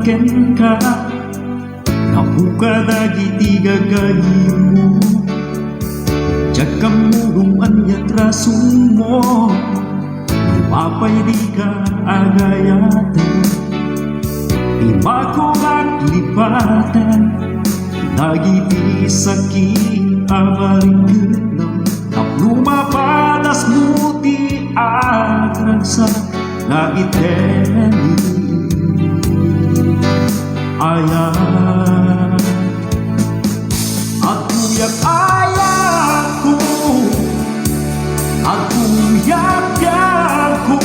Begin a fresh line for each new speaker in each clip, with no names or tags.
balikan ka. Nabuka dagiti gagayin mo, diyak kamurong anyat rason mo. Mapay di ka agayatan, imakulat lipatan, dagiti sakit amarigatan. Lumapadas mo ti agragsa na iteni ayan. At kuyak-ayak ko, at kuyak-yak ko,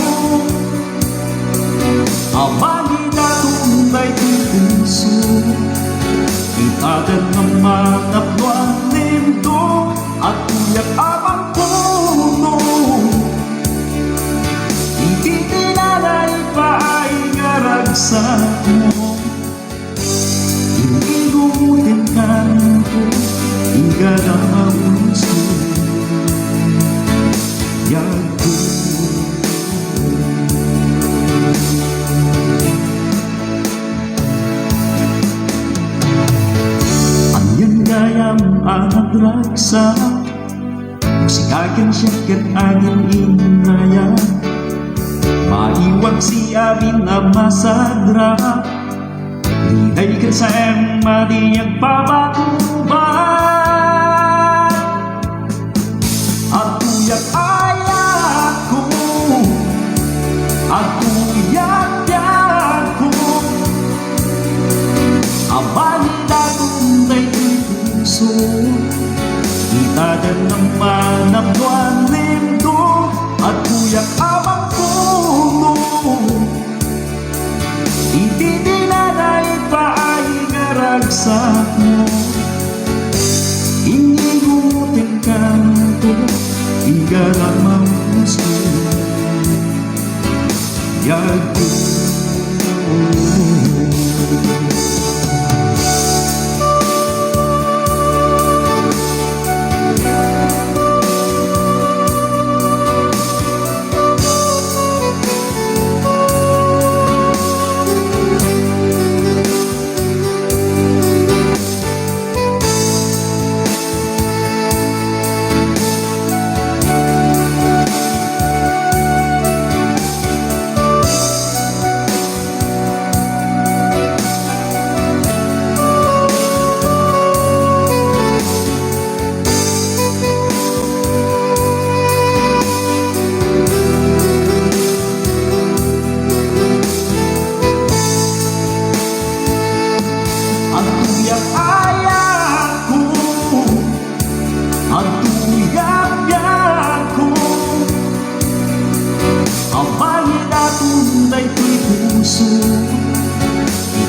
amani na tunay puso, itagan naman at walim to. At kuyak-abang puno, ititinalay pa ay ngaragsak mo. Hindi gumutin kanto, igalang gusto yago. Anyan gayam anak raksa, musikakan siya kat aging inaya, maiwag si amin na masadra. Liday ka sa ema di agpapatuban. At kuyak-ayak ko, at kuyak-yak ko, abali na tunay puso, itagan naman ang buwan lindo. At kuyak-abang puno, ititinalay pa ay ngaragsak mo. Inigutin kanto, igalang ang gusto yago.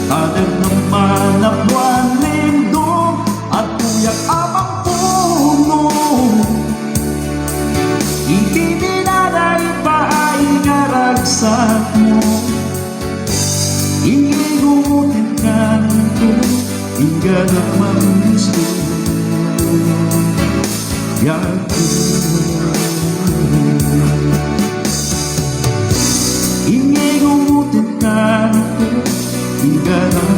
Itagan naman ang buwan lindo. At kuyak-abang puno, ititinalay pa ay ngaragsak mo. Inigutin kanto, igalang ang gusto yago. Ingigutin kanto, igalang